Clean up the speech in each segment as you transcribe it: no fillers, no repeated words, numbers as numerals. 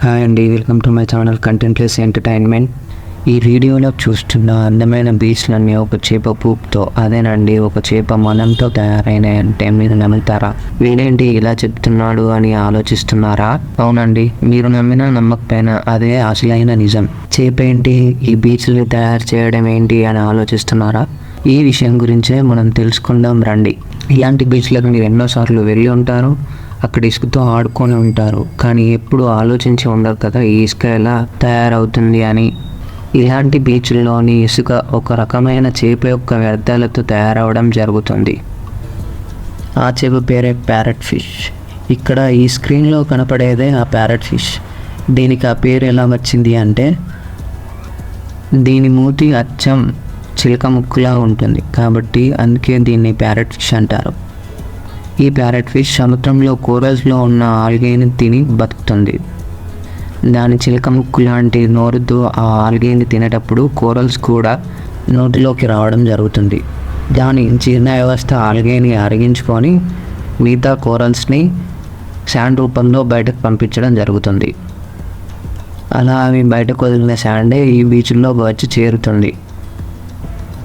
Hi అండి, welcome to my channel కంటెంట్లెస్ entertainment. ఈ వీడియోలో చూస్తున్న అందమైన బీచ్లన్నీ ఒక చేప పూపుతో, అదేనండి ఒక చేప మనంతో తయారైనాయంటే మీరు నమ్ముతారా? వీడేంటి ఇలా చెప్తున్నాడు అని ఆలోచిస్తున్నారా? అవునండి, మీరు నమ్మినా నమ్మకపోయినా అదే అసలైన నిజం. చేప ఏంటి, ఈ బీచ్లు తయారు చేయడం ఏంటి అని ఆలోచిస్తున్నారా? ఈ విషయం గురించే మనం తెలుసుకుందాం రండి. ఇలాంటి బీచ్లకు మీరు ఎన్నోసార్లు వెళ్ళి ఉంటారు, అక్కడ ఇసుకతో ఆడుకొని ఉంటారు, కానీ ఎప్పుడు ఆలోచించి ఉండరు కదా ఈ ఇసుక ఎలా తయారవుతుంది అని. ఇలాంటి బీచ్ల్లోని ఇసుక ఒక రకమైన చేప యొక్క వ్యర్థాలతో తయారవడం జరుగుతుంది. ఆ చేప పేరే ప్యారెట్ ఫిష్. ఇక్కడ ఈ స్క్రీన్లో కనపడేదే ఆ ప్యారెట్ ఫిష్. దీనికి ఆ పేరు ఎలా వచ్చింది అంటే, దీని మూతి అచ్చం చిలక ముక్కులా ఉంటుంది కాబట్టి అందుకే దీన్ని ప్యారెట్ ఫిష్ అంటారు. ఈ ప్యారెట్ ఫిష్ సముద్రంలో కోరల్స్లో ఉన్న ఆల్గేని తిని బతుకుతుంది. దాని చిలక ముక్కు లాంటి నోరుతో ఆ ఆల్గేని తినేటప్పుడు కోరల్స్ కూడా నోటిలోకి రావడం జరుగుతుంది. దాని జీర్ణ వ్యవస్థ ఆల్గేని అరిగించుకొని మిగతా కోరల్స్ని శాండ్ రూపంలో బయటకు పంపించడం జరుగుతుంది. అలా అవి బయటకు వదిలిన శాండే ఈ బీచ్లో వచ్చి చేరుతుంది.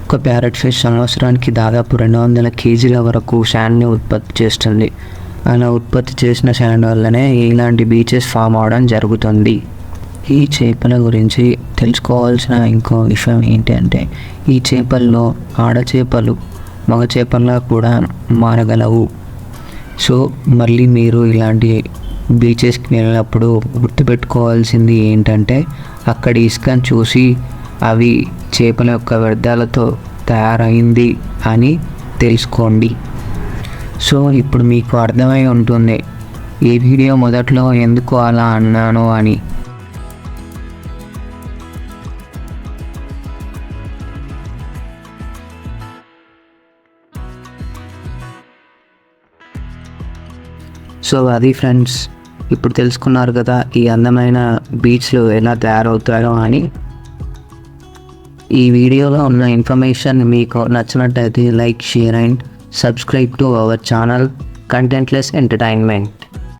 ఒక ప్యారెట్ ఫిష్ సంవత్సరానికి దాదాపు 200 కేజీల వరకు శాండ్ని ఉత్పత్తి చేస్తుంది. అలా ఉత్పత్తి చేసిన శాండ్ వల్లనే ఇలాంటి బీచెస్ ఫామ్ అవడం జరుగుతుంది. ఈ చేపల గురించి తెలుసుకోవాల్సిన ఇంకో విషయం ఏంటంటే, ఈ చేపల్లో ఆడచేపలు మగ చేపల్లా కూడా మారగలవు. సో మళ్ళీ మీరు ఇలాంటి బీచెస్కి వెళ్ళినప్పుడు గుర్తుపెట్టుకోవాల్సింది ఏంటంటే, అక్కడి ఇసుకను చూసి అవి చేపల యొక్క వ్యర్థాలతో తయారైంది అని తెలుసుకోండి. సో ఇప్పుడు మీకు అర్థమై ఉంటుంది ఈ వీడియో మొదట్లో ఎందుకు అలా అన్నాను అని. సో అది ఫ్రెండ్స్, ఇప్పుడు తెలుసుకున్నారు కదా ఈ అందమైన బీచ్లు ఎలా తయారవుతాయో అని. ఈ వీడియోలో ఉన్న ఇన్ఫర్మేషన్ మీకు నచ్చినట్టయితే like, share and subscribe to our channel కంటెంట్లెస్ entertainment.